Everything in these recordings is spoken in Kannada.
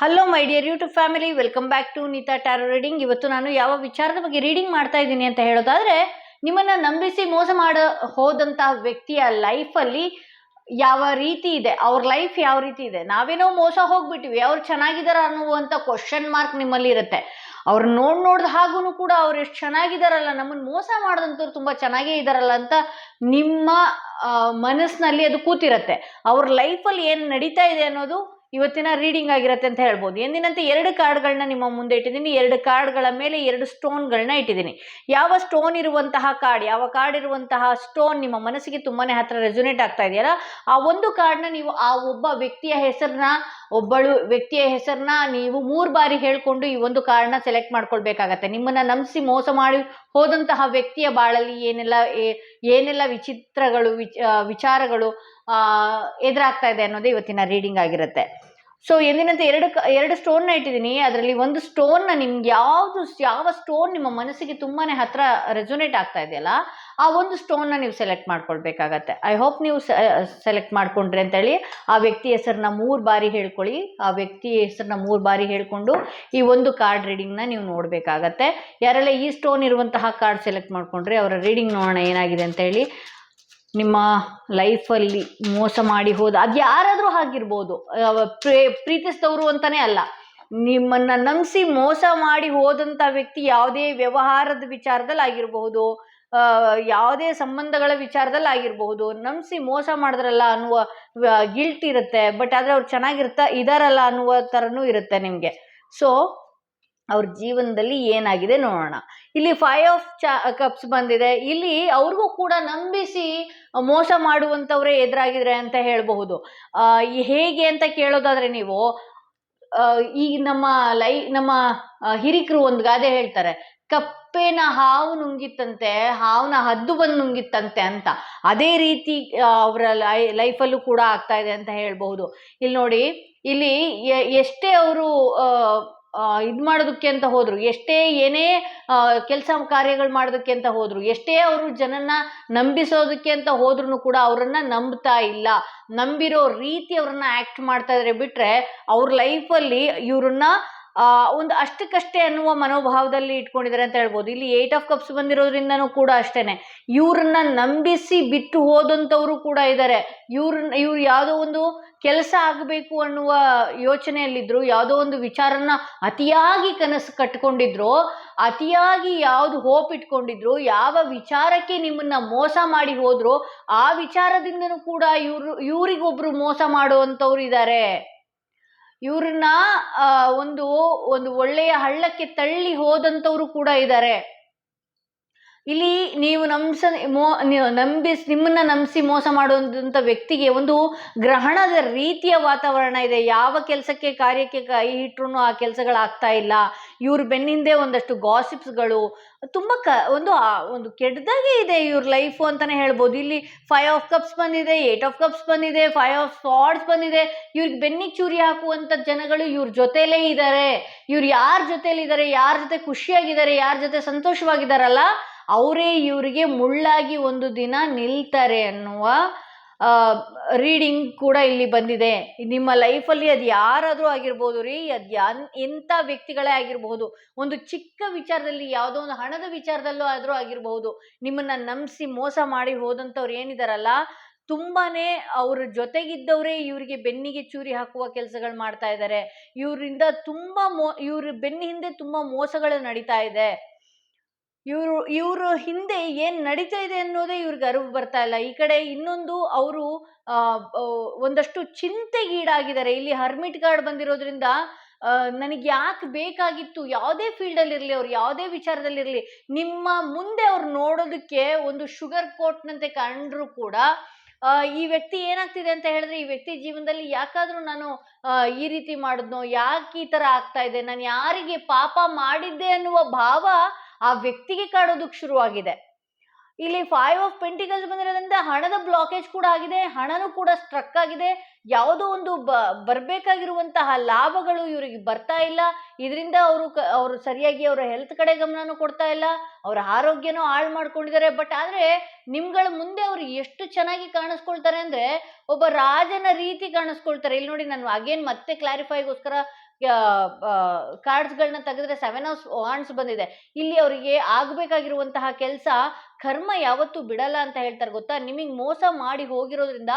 Hello my dear YouTube family, welcome back to Neeta tarot reading. ಇವತ್ತು ನಾನು ಯಾವ ವಿಚಾರದ ಬಗ್ಗೆ ರೀಡಿಂಗ್ ಮಾಡ್ತಾ ಇದ್ದೀನಿ ಅಂತ ಹೇಳೋದಾದ್ರೆ, ನಿಮ್ಮನ್ನ ನಂಬಿಸಿ ಮೋಸ ಮಾಡ ಹೋದಂತಹ ವ್ಯಕ್ತಿಯ ಲೈಫಲ್ಲಿ ಯಾವ ರೀತಿ ಇದೆ, ಅವ್ರ ಲೈಫ್ ಯಾವ ರೀತಿ ಇದೆ. ನಾವೇನೋ ಮೋಸ ಹೋಗ್ಬಿಟ್ಟಿವಿ, ಅವ್ರು ಚೆನ್ನಾಗಿದಾರ ಅನ್ನುವಂಥ ಕ್ವಶನ್ ಮಾರ್ಕ್ ನಿಮ್ಮಲ್ಲಿ ಇರುತ್ತೆ. ಅವ್ರು ನೋಡ್ದ ಹಾಗೂ ಕೂಡ ಅವ್ರು ಎಷ್ಟು ಚೆನ್ನಾಗಿದಾರಲ್ಲ, ನಮ್ಮನ್ನು ಮೋಸ ಮಾಡಿದಂಥವ್ರು ತುಂಬಾ ಚೆನ್ನಾಗೇ ಇದಾರಲ್ಲ ಅಂತ ನಿಮ್ಮ ಮನಸ್ಸಿನಲ್ಲಿ ಅದು ಕೂತಿರತ್ತೆ. ಅವ್ರ ಲೈಫಲ್ಲಿ ಏನು ನಡೀತಾ ಇದೆ ಅನ್ನೋದು ಇವತ್ತಿನ ರೀಡಿಂಗ್ ಆಗಿರತ್ತೆ ಅಂತ ಹೇಳ್ಬೋದು. ಎಂದಿನಂತೆ 2 ಕಾರ್ಡ್ಗಳನ್ನ ನಿಮ್ಮ ಮುಂದೆ ಇಟ್ಟಿದ್ದೀನಿ. 2 ಕಾರ್ಡ್ಗಳ ಮೇಲೆ 2 ಸ್ಟೋನ್ಗಳನ್ನ ಇಟ್ಟಿದ್ದೀನಿ. ಯಾವ ಸ್ಟೋನ್ ಇರುವಂತಹ ಕಾರ್ಡ್, ಯಾವ ಕಾರ್ಡ್ ಇರುವಂತಹ ಸ್ಟೋನ್ ನಿಮ್ಮ ಮನಸ್ಸಿಗೆ ತುಂಬಾನೇ ಹತ್ರ ರೆಸೊನೇಟ್ ಆಗ್ತಾ ಇದೆಯಲ್ಲ, ಆ ಒಂದು ಕಾರ್ಡ್ನ ನೀವು ಆ ಒಬ್ಬ ವ್ಯಕ್ತಿಯ ಹೆಸರನ್ನ ನೀವು 3 ಬಾರಿ ಹೇಳ್ಕೊಂಡು ಈ ಒಂದು ಕಾರ್ಡ್ನ ಸೆಲೆಕ್ಟ್ ಮಾಡ್ಕೊಳ್ಬೇಕಾಗತ್ತೆ. ನಿಮ್ಮನ್ನ ನಂಬಿಸಿ ಮೋಸ ಮಾಡಿ ಹೋದಂತಹ ವ್ಯಕ್ತಿಯ ಬಾಳಲ್ಲಿ ಏನೆಲ್ಲ ವಿಚಿತ್ರಗಳು ವಿಚಾರಗಳು ಎದುರಾಗ್ತಾ ಇದೆ ಅನ್ನೋದೇ ಇವತ್ತಿನ ರೀಡಿಂಗ್ ಆಗಿರುತ್ತೆ. ಸೊ ಎಂದಿನಂತೆ 2 ಸ್ಟೋನ್ನ ಇಟ್ಟಿದ್ದೀನಿ. ಅದರಲ್ಲಿ ಒಂದು ಸ್ಟೋನ್ನ ನಿಮ್ಗೆ ಯಾವ ಸ್ಟೋನ್ ನಿಮ್ಮ ಮನಸ್ಸಿಗೆ ತುಂಬಾನೇ ಹತ್ರ ರೆಸೊನೇಟ್ ಆಗ್ತಾ ಇದೆಯಲ್ಲ, ಆ ಒಂದು ಸ್ಟೋನ್ನ ನೀವು ಸೆಲೆಕ್ಟ್ ಮಾಡ್ಕೊಳ್ಬೇಕಾಗತ್ತೆ. ಐ ಹೋಪ್ ನೀವು ಸೆಲೆಕ್ಟ್ ಮಾಡ್ಕೊಂಡ್ರಿ ಅಂತೇಳಿ ಆ ವ್ಯಕ್ತಿ ಹೆಸರನ್ನ 3 ಬಾರಿ ಹೇಳ್ಕೊಳ್ಳಿ. ಆ ವ್ಯಕ್ತಿ ಹೆಸರನ್ನ 3 ಬಾರಿ ಹೇಳ್ಕೊಂಡು ಈ ಒಂದು ಕಾರ್ಡ್ ರೀಡಿಂಗ್ನ ನೀವು ನೋಡಬೇಕಾಗತ್ತೆ. ಯಾರೆಲ್ಲ ಈ ಸ್ಟೋನ್ ಇರುವಂತಹ ಕಾರ್ಡ್ ಸೆಲೆಕ್ಟ್ ಮಾಡ್ಕೊಂಡ್ರೆ ಅವರ ರೀಡಿಂಗ್ ನೋಡೋಣ ಏನಾಗಿದೆ ಅಂತ ಹೇಳಿ. ನಿಮ್ಮ ಲೈಫಲ್ಲಿ ಮೋಸ ಮಾಡಿ ಹೋದ ಅದು ಯಾರಾದರೂ ಆಗಿರ್ಬೋದು, ಪ್ರೀತಿಸಿದವರು ಅಂತಾನೆ ಅಲ್ಲ, ನಿಮ್ಮನ್ನ ನಂಬಿಸಿ ಮೋಸ ಮಾಡಿ ಹೋದಂಥ ವ್ಯಕ್ತಿ ಯಾವುದೇ ವ್ಯವಹಾರದ ವಿಚಾರದಲ್ಲಿ ಆಗಿರಬಹುದು, ಯಾವುದೇ ಸಂಬಂಧಗಳ ವಿಚಾರದಲ್ಲಿ ಆಗಿರಬಹುದು, ನಂಬಿಸಿ ಮೋಸ ಮಾಡಿದ್ರಲ್ಲ ಅನ್ನುವ ಗಿಲ್ಟ್ ಇರುತ್ತೆ. ಬಟ್ ಆದರೆ ಅವ್ರು ಇದಾರಲ್ಲ ಅನ್ನುವ ಥರನೂ ಇರುತ್ತೆ ನಿಮಗೆ. ಸೊ ಅವ್ರ ಜೀವನದಲ್ಲಿ ಏನಾಗಿದೆ ನೋಡೋಣ. ಇಲ್ಲಿ 5 ಆಫ್ ಕಪ್ಸ್ ಬಂದಿದೆ. ಇಲ್ಲಿ ಅವ್ರಿಗೂ ಕೂಡ ನಂಬಿಸಿ ಮೋಸ ಮಾಡುವಂಥವ್ರೇ ಎದುರಾಗಿದ್ರೆ ಅಂತ ಹೇಳಬಹುದು. ಹೇಗೆ ಅಂತ ಕೇಳೋದಾದ್ರೆ, ನೀವು ಈಗ ನಮ್ಮ ಹಿರಿಕರು ಒಂದು ಗಾದೆ ಹೇಳ್ತಾರೆ, ಕಪ್ಪೆನ ಹಾವು ನುಂಗಿತ್ತಂತೆ, ಹಾವನ ಹದ್ದು ಬಂದು ನುಂಗಿತ್ತಂತೆ ಅಂತ. ಅದೇ ರೀತಿ ಅವರ ಲೈಫಲ್ಲೂ ಕೂಡ ಆಗ್ತಾ ಇದೆ ಅಂತ ಹೇಳ್ಬಹುದು. ಇಲ್ಲಿ ನೋಡಿ, ಇಲ್ಲಿ ಎಷ್ಟೇ ಅವರು ಇದು ಮಾಡೋದಕ್ಕೆ ಅಂತ ಹೋದ್ರು, ಎಷ್ಟೇ ಏನೇ ಕೆಲಸ ಕಾರ್ಯಗಳು ಮಾಡೋದಕ್ಕೆ ಅಂತ ಹೋದ್ರು, ಎಷ್ಟೇ ಅವರು ಜನನ್ನ ನಂಬಿಸೋದಕ್ಕೆ ಅಂತ ಹೋದ್ರು ಕೂಡ ಅವರನ್ನ ನಂಬ್ತಾ ಇಲ್ಲ. ನಂಬಿರೋ ರೀತಿ ಅವ್ರನ್ನ ಆಕ್ಟ್ ಮಾಡ್ತಾ ಇದ್ರೆ ಬಿಟ್ರೆ, ಅವ್ರ ಲೈಫಲ್ಲಿ ಇವ್ರನ್ನ ಒಂದು ಅಷ್ಟಕ್ಕಷ್ಟೇ ಅನ್ನುವ ಮನೋಭಾವದಲ್ಲಿ ಇಟ್ಕೊಂಡಿದ್ದಾರೆ ಅಂತ ಹೇಳ್ಬೋದು. ಇಲ್ಲಿ 8 ಆಫ್ ಕಪ್ಸ್ ಬಂದಿರೋದ್ರಿಂದನೂ ಕೂಡ ಅಷ್ಟೇನೆ, ಇವ್ರನ್ನ ನಂಬಿಸಿ ಬಿಟ್ಟು ಹೋದಂಥವ್ರು ಕೂಡ ಇದ್ದಾರೆ. ಇವ್ರು ಯಾವುದೋ ಒಂದು ಕೆಲಸ ಆಗಬೇಕು ಅನ್ನುವ ಯೋಚನೆಯಲ್ಲಿದ್ರು, ಯಾವುದೋ ಒಂದು ವಿಚಾರನ ಅತಿಯಾಗಿ ಕನಸು ಕಟ್ಕೊಂಡಿದ್ರು, ಅತಿಯಾಗಿ ಯಾವ್ದು ಹೋಪ್ ಇಟ್ಕೊಂಡಿದ್ರು, ಯಾವ ವಿಚಾರಕ್ಕೆ ನಿಮ್ಮನ್ನ ಮೋಸ ಮಾಡಿ ಹೋದ್ರು ಆ ವಿಚಾರದಿಂದನೂ ಕೂಡ ಇವ್ರಿಗೊಬ್ರು ಮೋಸ ಮಾಡುವಂಥವ್ರು ಇದ್ದಾರೆ. ಇವ್ರನ್ನ ಒಂದು ಒಳ್ಳೆಯ ಹಳ್ಳಕ್ಕೆ ತಳ್ಳಿ ಹೋದಂಥವ್ರು ಕೂಡ ಇದ್ದಾರೆ. ಇಲ್ಲಿ ನೀವು ನಿಮ್ಮನ್ನ ನಂಬಿಸಿ ಮೋಸ ಮಾಡುವಂಥ ವ್ಯಕ್ತಿಗೆ ಒಂದು ಗ್ರಹಣದ ರೀತಿಯ ವಾತಾವರಣ ಇದೆ. ಯಾವ ಕೆಲಸಕ್ಕೆ ಕಾರ್ಯಕ್ಕೆ ಕೈ ಇಟ್ರು ಆ ಕೆಲಸಗಳಾಗ್ತಾ ಇಲ್ಲ. ಇವ್ರ ಬೆನ್ನಿಂದೆ ಒಂದಷ್ಟು ಗಾಸಿಪ್ಸ್ಗಳು ತುಂಬ ಒಂದು ಕೆಟ್ಟದಾಗೆ ಇದೆ ಇವ್ರ ಲೈಫು ಅಂತಾನೆ ಹೇಳ್ಬೋದು. ಇಲ್ಲಿ 5 ಆಫ್ ಕಪ್ಸ್ ಬಂದಿದೆ, 8 ಆಫ್ ಕಪ್ಸ್ ಬಂದಿದೆ, 5 ಆಫ್ ಸ್ವಾರ್ಡ್ಸ್ ಬಂದಿದೆ. ಇವ್ರಿಗೆ ಬೆನ್ನಿಗೆ ಚೂರಿ ಹಾಕುವಂಥ ಜನಗಳು ಇವ್ರ ಜೊತೆಲೇ ಇದ್ದಾರೆ. ಇವ್ರು ಯಾರ ಜೊತೆಲಿದ್ದಾರೆ, ಯಾರ ಜೊತೆ ಖುಷಿಯಾಗಿದ್ದಾರೆ, ಯಾರ ಜೊತೆ ಸಂತೋಷವಾಗಿದ್ದಾರಲ್ಲ, ಅವರೇ ಇವರಿಗೆ ಮುಳ್ಳಾಗಿ ಒಂದು ದಿನ ನಿಲ್ತಾರೆ ಅನ್ನುವ ರೀಡಿಂಗ್ ಕೂಡ ಇಲ್ಲಿ ಬಂದಿದೆ. ನಿಮ್ಮ ಲೈಫಲ್ಲಿ ಅದು ಯಾರಾದರೂ ಆಗಿರ್ಬೋದು ರೀ, ಎಂಥ ವ್ಯಕ್ತಿಗಳೇ ಆಗಿರಬಹುದು. ಒಂದು ಚಿಕ್ಕ ವಿಚಾರದಲ್ಲಿ, ಯಾವುದೋ ಒಂದು ಹಣದ ವಿಚಾರದಲ್ಲೂ ಆದರೂ ಆಗಿರಬಹುದು, ನಿಮ್ಮನ್ನ ನಂಬಿಸಿ ಮೋಸ ಮಾಡಿ ಹೋದಂಥವ್ರು ಏನಿದಾರಲ್ಲ, ತುಂಬಾನೇ ಅವ್ರ ಜೊತೆಗಿದ್ದವರೇ ಇವರಿಗೆ ಬೆನ್ನಿಗೆ ಚೂರಿ ಹಾಕುವ ಕೆಲಸಗಳು ಮಾಡ್ತಾ ಇದ್ದಾರೆ. ಇವರಿಂದ ಇವ್ರ ಬೆನ್ನ ಹಿಂದೆ ತುಂಬಾ ಮೋಸಗಳು ನಡೀತಾ ಇದೆ. ಇವ್ರ ಹಿಂದೆ ಏನ್ ನಡೀತಾ ಇದೆ ಅನ್ನೋದೇ ಇವ್ರಿಗೆ ಅರಿವು ಬರ್ತಾ ಇಲ್ಲ. ಈ ಕಡೆ ಇನ್ನೊಂದು ಅವರು ಒಂದಷ್ಟು ಚಿಂತೆಗೀಡಾಗಿದ್ದಾರೆ. ಇಲ್ಲಿ ಹರ್ಮಿಟ್ ಕಾರ್ಡ್ ಬಂದಿರೋದ್ರಿಂದ ನನಗೆ ಯಾಕೆ ಬೇಕಾಗಿತ್ತು, ಯಾವುದೇ ಫೀಲ್ಡಲ್ಲಿ ಇರಲಿ, ಅವ್ರು ಯಾವುದೇ ವಿಚಾರದಲ್ಲಿರಲಿ, ನಿಮ್ಮ ಮುಂದೆ ಅವ್ರು ನೋಡೋದಕ್ಕೆ ಒಂದು ಶುಗರ್ ಕೋಟ್ನಂತೆ ಕಂಡ್ರು ಕೂಡ ಈ ವ್ಯಕ್ತಿ ಏನಾಗ್ತಿದೆ ಅಂತ ಹೇಳಿದ್ರೆ, ಈ ವ್ಯಕ್ತಿ ಜೀವನದಲ್ಲಿ ಯಾಕಾದ್ರೂ ನಾನು ಈ ರೀತಿ ಮಾಡಿದ್ನೋ, ಯಾಕೆ ಈ ತರ ಆಗ್ತಾ ಇದೆ, ನಾನು ಯಾರಿಗೆ ಪಾಪ ಮಾಡಿದ್ದೆ ಅನ್ನುವ ಭಾವ ಆ ವ್ಯಕ್ತಿಗೆ ಕಾಡೋದಕ್ಕೆ ಶುರುವಾಗಿದೆ. ಇಲ್ಲಿ 5 ಆಫ್ ಪೆಂಟಿಕಲ್ಸ್ ಬಂದಿರೋದ್ರಿಂದ ಹಣದ ಬ್ಲಾಕೇಜ್ ಕೂಡ ಆಗಿದೆ, ಹಣನೂ ಕೂಡ ಸ್ಟ್ರಕ್ ಆಗಿದೆ. ಯಾವುದೋ ಒಂದು ಬರ್ಬೇಕಾಗಿರುವಂತಹ ಲಾಭಗಳು ಇವರಿಗೆ ಬರ್ತಾ ಇಲ್ಲ. ಇದರಿಂದ ಅವರು ಸರಿಯಾಗಿ ಅವರ ಹೆಲ್ತ್ ಕಡೆ ಗಮನನೂ ಕೊಡ್ತಾ ಇಲ್ಲ, ಅವರ ಆರೋಗ್ಯನೂ ಹಾಳು ಮಾಡ್ಕೊಂಡಿದ್ದಾರೆ. ಬಟ್ ಆದ್ರೆ ನಿಮ್ಗಳ ಮುಂದೆ ಅವ್ರು ಎಷ್ಟು ಚೆನ್ನಾಗಿ ಕಾಣಿಸ್ಕೊಳ್ತಾರೆ ಅಂದ್ರೆ, ಒಬ್ಬ ರಾಜನ ರೀತಿ ಕಾಣಿಸ್ಕೊಳ್ತಾರೆ. ಇಲ್ಲಿ ನೋಡಿ, ನಾನು ಅಗೇನ್ ಮತ್ತೆ ಕ್ಲಾರಿಫೈಗೋಸ್ಕರ ಕಾರ್ಡ್ಸ್ಗಳನ್ನ ತೆಗೆದ್ರೆ 7 ಆಫ್ ವಾಂಡ್ಸ್ ಬಂದಿದೆ. ಇಲ್ಲಿ ಅವರಿಗೆ ಆಗ್ಬೇಕಾಗಿರುವಂತಹ ಕೆಲಸ ಕರ್ಮ ಯಾವತ್ತೂ ಬಿಡಲ್ಲ ಅಂತ ಹೇಳ್ತಾರೆ ಗೊತ್ತಾ. ನಿಮಗೆ ಮೋಸ ಮಾಡಿ ಹೋಗಿರೋದ್ರಿಂದ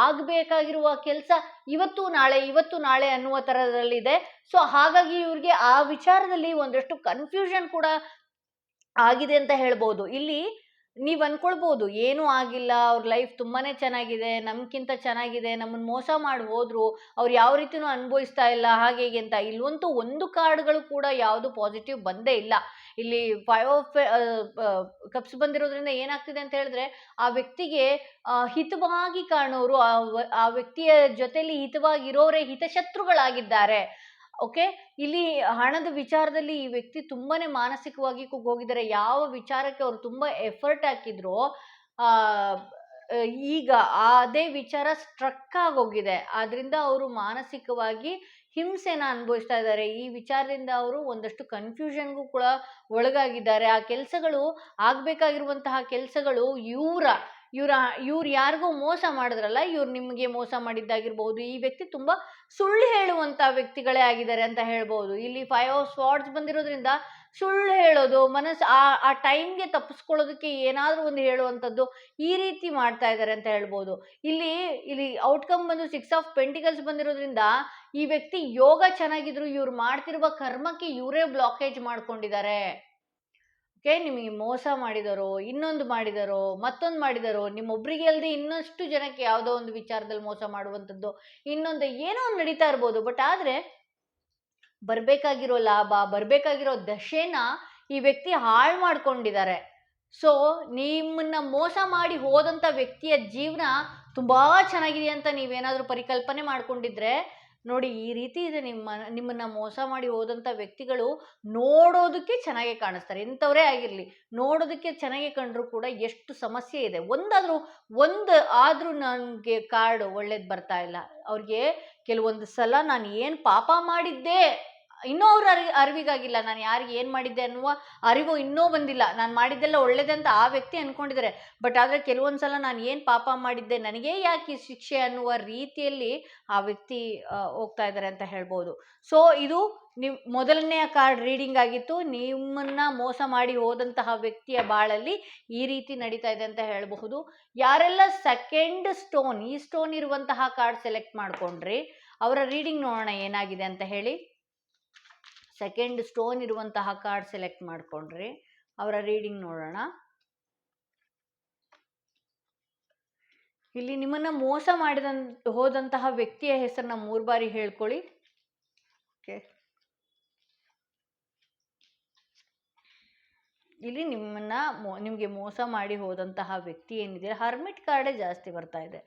ಆಗ್ಬೇಕಾಗಿರುವ ಕೆಲಸ ಇವತ್ತು ನಾಳೆ ಅನ್ನುವ ತರದಲ್ಲಿದೆ. ಸೊ ಹಾಗಾಗಿ ಇವ್ರಿಗೆ ಆ ವಿಚಾರದಲ್ಲಿ ಒಂದಷ್ಟು ಕನ್ಫ್ಯೂಷನ್ ಕೂಡ ಆಗಿದೆ ಅಂತ ಹೇಳ್ಬೋದು. ಇಲ್ಲಿ ನೀವ್ ಅನ್ಕೊಳ್ಬೋದು ಏನೂ ಆಗಿಲ್ಲ, ಅವ್ರ ಲೈಫ್ ತುಂಬಾನೇ ಚೆನ್ನಾಗಿದೆ, ನಮ್ಗಿಂತ ಚೆನ್ನಾಗಿದೆ, ನಮ್ಮನ್ನ ಮೋಸ ಮಾಡಿ ಹೋದ್ರು, ಅವ್ರು ಯಾವ ರೀತಿನೂ ಅನುಭವಿಸ್ತಾ ಇಲ್ಲ ಹಾಗೆ ಹೀಗೆ ಅಂತ. ಇಲ್ಲಂತೂ ಒಂದು ಕಾರ್ಡ್ಗಳು ಕೂಡ ಯಾವುದು ಪಾಸಿಟಿವ್ ಬಂದೇ ಇಲ್ಲ. ಇಲ್ಲಿ 5 ಆಫ್ ಕಪ್ಸ್ ಬಂದಿರೋದ್ರಿಂದ ಏನಾಗ್ತಿದೆ ಅಂತ ಹೇಳಿದ್ರೆ, ಆ ವ್ಯಕ್ತಿಗೆ ಹಿತವಾಗಿ ಕಾಣೋರು, ಆ ವ್ಯಕ್ತಿಯ ಜೊತೆಲಿ ಹಿತವಾಗಿರೋರೇ ಹಿತಶತ್ರುಗಳಾಗಿದ್ದಾರೆ. ಓಕೆ, ಇಲ್ಲಿ ಹಣದ ವಿಚಾರದಲ್ಲಿ ಈ ವ್ಯಕ್ತಿ ತುಂಬಾನೇ ಮಾನಸಿಕವಾಗಿ ಕುಗ್ಗೋಗಿದ್ದಾರೆ. ಯಾವ ವಿಚಾರಕ್ಕೆ ಅವ್ರು ತುಂಬಾ ಎಫರ್ಟ್ ಹಾಕಿದ್ರು, ಆ ಈಗ ಅದೇ ವಿಚಾರ ಸ್ಟ್ರಕ್ ಆಗೋಗಿದೆ. ಆದ್ರಿಂದ ಅವರು ಮಾನಸಿಕವಾಗಿ ಹಿಂಸೆನ ಅನುಭವಿಸ್ತಾ ಇದ್ದಾರೆ. ಈ ವಿಚಾರದಿಂದ ಅವರು ಒಂದಷ್ಟು ಕನ್ಫ್ಯೂಷನ್ಗೂ ಕೂಡ ಒಳಗಾಗಿದ್ದಾರೆ. ಆ ಕೆಲಸಗಳು ಆಗ್ಬೇಕಾಗಿರುವಂತಹ ಕೆಲಸಗಳು ಇವ್ರು ಯಾರಿಗೋ ಮೋಸ ಮಾಡಿದ್ರಲ್ಲ, ಇವ್ರು ನಿಮಗೆ ಮೋಸ ಮಾಡಿದ್ದಾಗಿರ್ಬಹುದು. ಈ ವ್ಯಕ್ತಿ ತುಂಬಾ ಸುಳ್ಳು ಹೇಳುವಂತ ವ್ಯಕ್ತಿಗಳೇ ಆಗಿದ್ದಾರೆ ಅಂತ ಹೇಳ್ಬಹುದು. ಇಲ್ಲಿ 5 ಆಫ್ ಸ್ವಾರ್ಡ್ಸ್ ಬಂದಿರೋದ್ರಿಂದ ಸುಳ್ಳು ಹೇಳೋದು, ಆ ಟೈಮ್ಗೆ ತಪ್ಪಿಸ್ಕೊಳ್ಳೋದಕ್ಕೆ ಏನಾದ್ರೂ ಒಂದು ಹೇಳುವಂಥದ್ದು, ಈ ರೀತಿ ಮಾಡ್ತಾ ಇದ್ದಾರೆ ಅಂತ ಹೇಳ್ಬೋದು. ಇಲ್ಲಿ ಔಟ್ಕಮ್ ಬಂದು 6 ಆಫ್ ಪೆಂಟಿಕಲ್ಸ್ ಬಂದಿರೋದ್ರಿಂದ ಈ ವ್ಯಕ್ತಿ ಯೋಗ ಚೆನ್ನಾಗಿದ್ರು ಇವ್ರು ಮಾಡ್ತಿರುವ ಕರ್ಮಕ್ಕೆ ಇವರೇ ಬ್ಲಾಕೇಜ್ ಮಾಡ್ಕೊಂಡಿದ್ದಾರೆ. ಓಕೆ, ನಿಮಗೆ ಮೋಸ ಮಾಡಿದಾರೋ, ಇನ್ನೊಂದು ಮಾಡಿದಾರೋ, ಮತ್ತೊಂದು ಮಾಡಿದಾರೋ, ನಿಮ್ಮೊಬ್ರಿಗೆ ಅಲ್ಲದೆ ಇನ್ನಷ್ಟು ಜನಕ್ಕೆ ಯಾವುದೋ ಒಂದು ವಿಚಾರದಲ್ಲಿ ಮೋಸ ಮಾಡುವಂಥದ್ದು, ಇನ್ನೊಂದು ಏನೋ ಒಂದು ನಡೀತಾ ಇರ್ಬೋದು. ಬಟ್ ಆದ್ರೆ ಬರ್ಬೇಕಾಗಿರೋ ಲಾಭ, ಬರ್ಬೇಕಾಗಿರೋ ದಶೆನ ಈ ವ್ಯಕ್ತಿ ಹಾಳು ಮಾಡ್ಕೊಂಡಿದ್ದಾರೆ. ಸೊ ನಿಮ್ಮನ್ನ ಮೋಸ ಮಾಡಿ ಹೋದಂತ ವ್ಯಕ್ತಿಯ ಜೀವನ ತುಂಬಾ ಚೆನ್ನಾಗಿದೆ ಅಂತ ನೀವೇನಾದ್ರೂ ಪರಿಕಲ್ಪನೆ ಮಾಡ್ಕೊಂಡಿದ್ರೆ ನೋಡಿ, ಈ ರೀತಿ ಇದೆ. ನಿಮ್ಮನ್ನ ಮೋಸ ಮಾಡಿ ಹೋದಂತ ವ್ಯಕ್ತಿಗಳು ನೋಡೋದಕ್ಕೆ ಚೆನ್ನಾಗಿ ಕಾಣಿಸ್ತಾರೆ, ಎಂಥವರೇ ಆಗಿರ್ಲಿ. ನೋಡೋದಕ್ಕೆ ಚೆನ್ನಾಗಿ ಕಂಡ್ರು ಕೂಡ ಎಷ್ಟು ಸಮಸ್ಯೆ ಇದೆ. ಆದ್ರೂ ನನಗೆ ಕಾರ್ಡ್ ಒಳ್ಳೇದು ಬರ್ತಾ ಇಲ್ಲ. ಅವ್ರಿಗೆ ಕೆಲವೊಂದು ಸಲ ನಾನು ಏನು ಪಾಪ ಮಾಡಿದ್ದೆ ಇನ್ನೂ ಅವ್ರ ಅರಿವಿಗಾಗಿಲ್ಲ, ನಾನು ಯಾರಿಗೆ ಏನು ಮಾಡಿದ್ದೆ ಅನ್ನುವ ಅರಿವು ಇನ್ನೂ ಬಂದಿಲ್ಲ. ನಾನು ಮಾಡಿದ್ದೆಲ್ಲ ಒಳ್ಳೇದೆ ಅಂತ ಆ ವ್ಯಕ್ತಿ ಅನ್ಕೊಂಡಿದ್ದಾರೆ. ಬಟ್ ಆದರೆ ಕೆಲವೊಂದ್ಸಲ ನಾನು ಏನು ಪಾಪ ಮಾಡಿದ್ದೆ, ನನಗೇ ಯಾಕೆ ಈ ಶಿಕ್ಷೆ ಅನ್ನುವ ರೀತಿಯಲ್ಲಿ ಆ ವ್ಯಕ್ತಿ ಹೋಗ್ತಾ ಇದ್ದಾರೆ ಅಂತ ಹೇಳ್ಬೋದು. ಸೊ ಇದು ಮೊದಲನೆಯ ಕಾರ್ಡ್ ರೀಡಿಂಗ್ ಆಗಿತ್ತು. ನಿಮ್ಮನ್ನ ಮೋಸ ಮಾಡಿ ಹೋದಂತಹ ವ್ಯಕ್ತಿಯ ಬಾಳಲ್ಲಿ ಈ ರೀತಿ ನಡೀತಾ ಇದೆ ಅಂತ ಹೇಳಬಹುದು. ಯಾರೆಲ್ಲ ಸೆಕೆಂಡ್ ಸ್ಟೋನ್, ಈ ಸ್ಟೋನ್ ಇರುವಂತಹ ಕಾರ್ಡ್ ಸೆಲೆಕ್ಟ್ ಮಾಡ್ಕೊಂಡ್ರಿ, ಅವರ ರೀಡಿಂಗ್ ನೋಡೋಣ ಏನಾಗಿದೆ ಅಂತ ಹೇಳಿ. ಸೆಕೆಂಡ್ ಸ್ಟೋನ್ ಇರುವಂತಹ ಕಾರ್ಡ್ ಸೆಲೆಕ್ಟ್ ಮಾಡ್ಕೊಂಡ್ರಿ, ಅವರ ರೀಡಿಂಗ್ ನೋಡೋಣ. ಇಲ್ಲಿ ನಿಮ್ಮನ್ನ ಮೋಸ ಹೋದಂತಹ ವ್ಯಕ್ತಿಯ ಹೆಸರನ್ನ 3 ಬಾರಿ ಹೇಳ್ಕೊಳ್ಳಿ. ಓಕೆ, ಇಲ್ಲಿ ನಿಮ್ಗೆ ಮೋಸ ಮಾಡಿ ಹೋದಂತಹ ವ್ಯಕ್ತಿ ಏನಿದೆ, ಹರ್ಮಿಟ್ ಕಾರ್ಡೇ ಜಾಸ್ತಿ ಬರ್ತಾ ಇದೆ.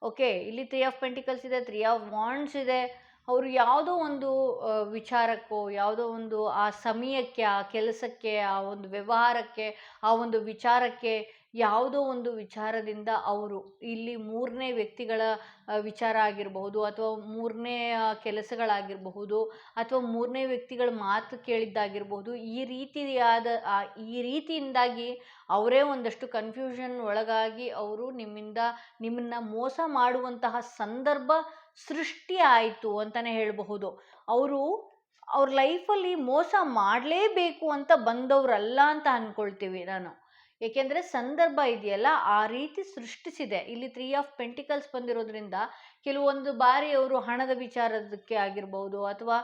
ಓಕೆ, ಇಲ್ಲಿ 3 ಆಫ್ ಪೆಂಟಿಕಲ್ಸ್ ಇದೆ, 3 ಆಫ್ ವಾಂಡ್ಸ್ ಇದೆ. ಅವರು ಯಾವುದೋ ಒಂದು ವಿಚಾರಕ್ಕೋ, ಯಾವುದೋ ಒಂದು ಆ ಸಮಯಕ್ಕೆ, ಆ ಕೆಲಸಕ್ಕೆ, ಆ ಒಂದು ವ್ಯವಹಾರಕ್ಕೆ, ಆ ಒಂದು ವಿಚಾರಕ್ಕೆ, ಯಾವುದೋ ಒಂದು ವಿಚಾರದಿಂದ ಅವರು ಇಲ್ಲಿ 3ನೇ ವ್ಯಕ್ತಿಗಳ ವಿಚಾರ ಆಗಿರಬಹುದು, ಅಥವಾ 3ನೇ ಕೆಲಸಗಳಾಗಿರಬಹುದು, ಅಥವಾ 3ನೇ ವ್ಯಕ್ತಿಗಳ ಮಾತು ಕೇಳಿದ್ದಾಗಿರ್ಬಹುದು. ಈ ರೀತಿಯಿಂದಾಗಿ ಅವರೇ ಒಂದಷ್ಟು ಕನ್ಫ್ಯೂಷನ್ ಒಳಗಾಗಿ ಅವರು ನಿಮ್ಮನ್ನ ಮೋಸ ಮಾಡುವಂತಹ ಸಂದರ್ಭ ಸೃಷ್ಟಿ ಆಯಿತು ಅಂತಾನೆ ಹೇಳಬಹುದು. ಅವ್ರ ಲೈಫಲ್ಲಿ ಮೋಸ ಮಾಡಲೇಬೇಕು ಅಂತ ಬಂದವರಲ್ಲ ಅಂತ ಅನ್ಕೊಳ್ತೀವಿ ನಾನು. ಏಕೆಂದರೆ ಸಂದರ್ಭ ಇದೆಯಲ್ಲ ಆ ರೀತಿ ಸೃಷ್ಟಿಸಿದೆ. ಇಲ್ಲಿ 3 ಆಫ್ ಪೆಂಟಿಕಲ್ಸ್ ಬಂದಿರೋದ್ರಿಂದ ಕೆಲವೊಂದು ಬಾರಿ ಅವರು ಹಣದ ವಿಚಾರದಕ್ಕೆ ಆಗಿರ್ಬೋದು, ಅಥವಾ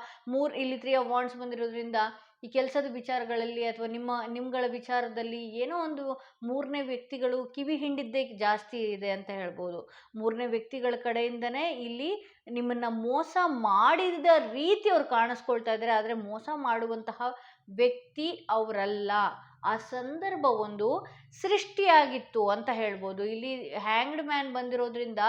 ಇಲ್ಲಿ 3 ಆಫ್ ವಾಂಡ್ಸ್ ಬಂದಿರೋದ್ರಿಂದ ಈ ಕೆಲಸದ ವಿಚಾರಗಳಲ್ಲಿ ಅಥವಾ ನಿಮ್ಗಳ ವಿಚಾರದಲ್ಲಿ ಏನೋ ಒಂದು 3ನೇ ವ್ಯಕ್ತಿಗಳು ಕಿವಿ ಹಿಂಡಿದ್ದೇ ಜಾಸ್ತಿ ಇದೆ ಅಂತ ಹೇಳ್ಬೋದು. 3ನೇ ವ್ಯಕ್ತಿಗಳ ಕಡೆಯಿಂದನೇ ಇಲ್ಲಿ ನಿಮ್ಮನ್ನ ಮೋಸ ಮಾಡಿದ ರೀತಿ ಅವ್ರು ಕಾಣಿಸ್ಕೊಳ್ತಾ ಇದ್ದಾರೆ. ಆದರೆ ಮೋಸ ಮಾಡುವಂತಹ ವ್ಯಕ್ತಿ ಅವರಲ್ಲ. ಆ ಸಂದರ್ಭ ಒಂದು ಸೃಷ್ಟಿಯಾಗಿತ್ತು ಅಂತ ಹೇಳ್ಬೋದು. ಇಲ್ಲಿ ಹ್ಯಾಂಗ್ಡ್ ಮ್ಯಾನ್ ಬಂದಿರೋದ್ರಿಂದ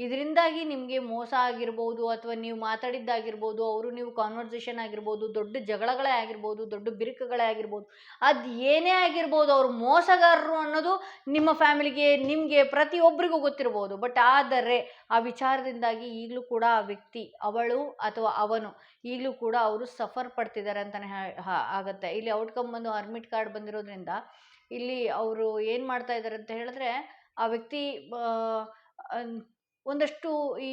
ಇದರಿಂದಾಗಿ ನಿಮಗೆ ಮೋಸ ಆಗಿರ್ಬೋದು, ಅಥವಾ ನೀವು ಮಾತಾಡಿದ್ದಾಗಿರ್ಬೋದು, ನೀವು ಕಾನ್ವರ್ಸೇಷನ್ ಆಗಿರ್ಬೋದು, ದೊಡ್ಡ ಜಗಳಗಳೇ ಆಗಿರ್ಬೋದು, ದೊಡ್ಡ ಬಿರುಕುಗಳೇ ಆಗಿರ್ಬೋದು, ಅದು ಏನೇ ಆಗಿರ್ಬೋದು, ಅವರು ಮೋಸಗಾರರು ಅನ್ನೋದು ನಿಮ್ಮ ಫ್ಯಾಮಿಲಿಗೆ, ನಿಮಗೆ ಪ್ರತಿಯೊಬ್ಬರಿಗೂ ಗೊತ್ತಿರ್ಬೋದು. ಬಟ್ ಆದರೆ ಆ ವಿಚಾರದಿಂದಾಗಿ ಈಗಲೂ ಕೂಡ ಆ ವ್ಯಕ್ತಿ, ಅವಳು ಅಥವಾ ಅವನು ಈಗಲೂ ಕೂಡ ಅವರು ಸಫರ್ ಪಡ್ತಿದ್ದಾರೆ ಅಂತಲೇ ಆಗತ್ತೆ. ಇಲ್ಲಿ ಔಟ್ಕಮ್ ಬಂದು ಹರ್ಮಿಟ್ ಕಾರ್ಡ್ ಬಂದಿರೋದ್ರಿಂದ ಇಲ್ಲಿ ಅವರು ಏನು ಮಾಡ್ತಾ ಇದ್ದಾರೆ ಅಂತ ಹೇಳಿದ್ರೆ, ಆ ವ್ಯಕ್ತಿ ಒಂದಷ್ಟು ಈ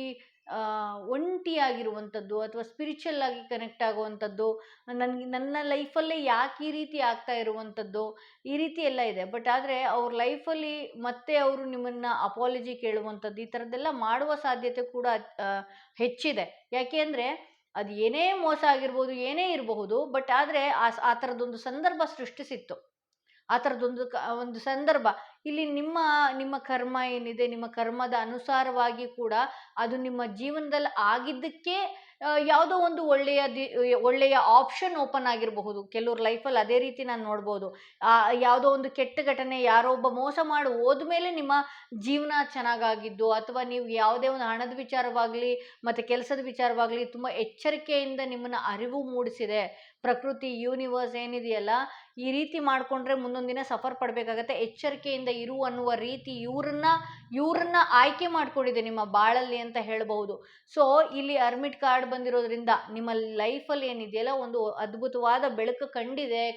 ಒಂಟಿಯಾಗಿರುವಂಥದ್ದು ಅಥವಾ ಸ್ಪಿರಿಚುವಲ್ ಆಗಿ ಕನೆಕ್ಟ್ ಆಗುವಂಥದ್ದು, ನನ್ನ ಲೈಫಲ್ಲೇ ಯಾಕೆ ಈ ರೀತಿ ಆಗ್ತಾ ಇರುವಂಥದ್ದು, ಈ ರೀತಿ ಎಲ್ಲ ಇದೆ. ಬಟ್ ಆದರೆ ಅವ್ರ ಲೈಫಲ್ಲಿ ಮತ್ತೆ ಅವರು ನಿಮ್ಮನ್ನು ಅಪಾಲಜಿ ಕೇಳುವಂಥದ್ದು, ಈ ಥರದ್ದೆಲ್ಲ ಮಾಡುವ ಸಾಧ್ಯತೆ ಕೂಡ ಹೆಚ್ಚಿದೆ. ಯಾಕೆ ಅಂದರೆ ಅದು ಏನೇ ಮೋಸ ಆಗಿರ್ಬೋದು, ಏನೇ ಇರಬಹುದು, ಬಟ್ ಆದರೆ ಆ ಥರದ್ದೊಂದು ಸಂದರ್ಭ ಸೃಷ್ಟಿಸಿತ್ತು. ಆ ಥರದ್ದೊಂದು ಒಂದು ಸಂದರ್ಭ ಇಲ್ಲಿ ನಿಮ್ಮ ಕರ್ಮ ಏನಿದೆ, ನಿಮ್ಮ ಕರ್ಮದ ಅನುಸಾರವಾಗಿ ಕೂಡ ಅದು ನಿಮ್ಮ ಜೀವನದಲ್ಲಿ ಆಗಿದ್ದಕ್ಕೆ ಯಾವುದೋ ಒಂದು ಒಳ್ಳೆಯ ಆಪ್ಷನ್ ಓಪನ್ ಆಗಿರಬಹುದು. ಕೆಲವ್ರ ಲೈಫಲ್ಲಿ ಅದೇ ರೀತಿ ನಾನು ನೋಡ್ಬೋದು. ಯಾವುದೋ ಒಂದು ಕೆಟ್ಟ ಘಟನೆ, ಯಾರೋ ಒಬ್ಬ ಮೋಸ ಮಾಡಿ ಹೋದ್ಮೇಲೆ ನಿಮ್ಮ ಜೀವನ ಚೆನ್ನಾಗಾಗಿದ್ದು, ಅಥವಾ ನೀವು ಯಾವುದೇ ಒಂದು ಹಣದ ವಿಚಾರವಾಗಲಿ ಮತ್ತು ಕೆಲಸದ ವಿಚಾರವಾಗಲಿ ತುಂಬ ಎಚ್ಚರಿಕೆಯಿಂದ ನಿಮ್ಮನ್ನು ಅರಿವು ಮೂಡಿಸಿದೆ. ಪ್ರಕೃತಿ, ಯೂನಿವರ್ಸ್ ಏನಿದೆಯಲ್ಲ, ಈ ರೀತಿ ಮಾಡಿಕೊಂಡ್ರೆ ಮುಂದೊಂದು ದಿನ ಸಫರ್ ಪಡಬೇಕಾಗತ್ತೆ, ಎಚ್ಚರಿಕೆಯಿಂದ ಇರು ಅನ್ನುವ ರೀತಿ ಇವ್ರನ್ನ ಆಯ್ಕೆ ಮಾಡ್ಕೊಂಡಿದೆ ನಿಮ್ಮ ಬಾಳಲ್ಲಿ ಅಂತ ಹೇಳ್ಬಹುದು. ಸೊ ಇಲ್ಲಿ ಅರ್ಮಿಟ್ ಕಾರ್ಡ್ ಬಂದಿರೋದ್ರಿಂದ ನಿಮ್ಮ ಲೈಫಲ್ಲಿ ಏನಿದೆಯಲ್ಲ ಒಂದು ಅದ್ಭುತವಾದ ಬೆಳಕು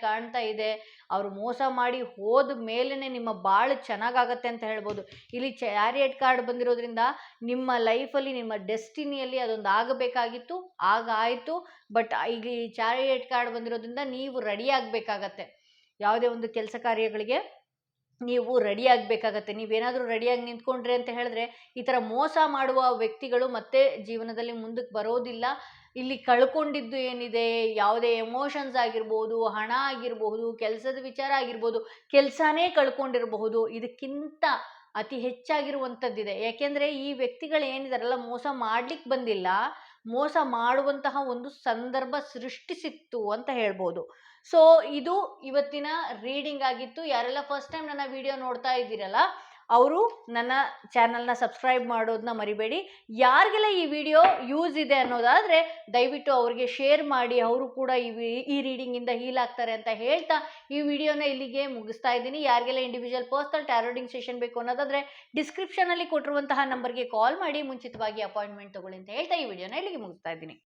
ಕಾಣ್ತಾ ಇದೆ. ಅವರು ಮೋಸ ಮಾಡಿ ಹೋದ ಮೇಲೇ ನಿಮ್ಮ ಬಾಳು ಚೆನ್ನಾಗಾಗತ್ತೆ ಅಂತ ಹೇಳ್ಬೋದು. ಇಲ್ಲಿ ಚಾರಿಯಟ್ ಕಾರ್ಡ್ ಬಂದಿರೋದ್ರಿಂದ ನಿಮ್ಮ ಲೈಫಲ್ಲಿ, ನಿಮ್ಮ ಡೆಸ್ಟಿನಿಯಲ್ಲಿ ಅದೊಂದು ಆಗಬೇಕಾಗಿತ್ತು, ಆಯಿತು. ಬಟ್ ಇಲ್ಲಿ ಚಾರಿಯಟ್ ಕಾರ್ಡ್ ಬಂದಿರೋದ್ರಿಂದ ನೀವು ರೆಡಿ ಆಗಬೇಕಾಗತ್ತೆ. ಯಾವುದೇ ಒಂದು ಕೆಲಸ ಕಾರ್ಯಗಳಿಗೆ ನೀವು ರೆಡಿ ಆಗಬೇಕಾಗತ್ತೆ. ನೀವೇನಾದರೂ ರೆಡಿಯಾಗಿ ನಿಂತ್ಕೊಂಡ್ರೆ ಅಂತ ಹೇಳಿದ್ರೆ ಈ ಥರ ಮೋಸ ಮಾಡುವ ವ್ಯಕ್ತಿಗಳು ಮತ್ತೆ ಜೀವನದಲ್ಲಿ ಮುಂದಕ್ಕೆ ಬರೋದಿಲ್ಲ. ಇಲ್ಲಿ ಕಳ್ಕೊಂಡಿದ್ದು ಏನಿದೆ, ಯಾವುದೇ ಎಮೋಷನ್ಸ್ ಆಗಿರ್ಬೋದು, ಹಣ ಆಗಿರಬಹುದು, ಕೆಲಸದ ವಿಚಾರ ಆಗಿರ್ಬೋದು, ಕೆಲಸನೇ ಕಳ್ಕೊಂಡಿರಬಹುದು, ಇದಕ್ಕಿಂತ ಅತಿ ಹೆಚ್ಚಾಗಿರುವಂಥದ್ದಿದೆ. ಯಾಕೆಂದರೆ ಈ ವ್ಯಕ್ತಿಗಳು ಏನಿದಾರಲ್ಲ, ಮೋಸ ಮಾಡ್ಲಿಕ್ಕೆ ಬಂದಿಲ್ಲ, ಮೋಸ ಮಾಡುವಂತಹ ಒಂದು ಸಂದರ್ಭ ಸೃಷ್ಟಿಸಿತ್ತು ಅಂತ ಹೇಳ್ಬೋದು. ಸೊ ಇದು ಇವತ್ತಿನ ರೀಡಿಂಗ್ ಆಗಿತ್ತು. ಯಾರೆಲ್ಲ ಫಸ್ಟ್ ಟೈಮ್ ನನ್ನ ವಿಡಿಯೋ ನೋಡ್ತಾ ಇದ್ದೀರಲ್ಲ, ಅವರು ನನ್ನ ಚಾನಲ್ನ ಸಬ್ಸ್ಕ್ರೈಬ್ ಮಾಡೋದನ್ನ ಮರಿಬೇಡಿ. ಯಾರಿಗೆಲ್ಲ ಈ ವಿಡಿಯೋ ಯೂಸ್ ಇದೆ ಅನ್ನೋದಾದರೆ ದಯವಿಟ್ಟು ಅವರಿಗೆ ಶೇರ್ ಮಾಡಿ, ಅವರು ಕೂಡ ಈ ರೀಡಿಂಗಿಂದ ಹೀಲ್ ಆಗ್ತಾರೆ ಅಂತ ಹೇಳ್ತಾ ಈ ವಿಡಿಯೋನ ಇಲ್ಲಿಗೆ ಮುಗಿಸ್ತಾ ಇದ್ದೀನಿ. ಯಾರಿಗೆಲ್ಲ ಇಂಡಿವಿಜುವಲ್ ಪರ್ಸನಲ್ ಟ್ಯಾರೋಡಿಂಗ್ ಸೆಷನ್ ಬೇಕು ಅನ್ನೋದಾದರೆ ಡಿಸ್ಕ್ರಿಪ್ಷನಲ್ಲಿ ಕೊಟ್ಟಿರುವಂತಹ ನಂಬರ್ಗೆ ಕಾಲ್ ಮಾಡಿ ಮುಂಚಿತವಾಗಿ ಅಪಾಯಿಂಟ್ಮೆಂಟ್ ತಗೊಳ್ಳಿ ಅಂತ ಹೇಳ್ತಾ ಈ ವಿಡಿಯೋನ ಇಲ್ಲಿಗೆ ಮುಗಿಸ್ತಾ ಇದ್ದೀನಿ.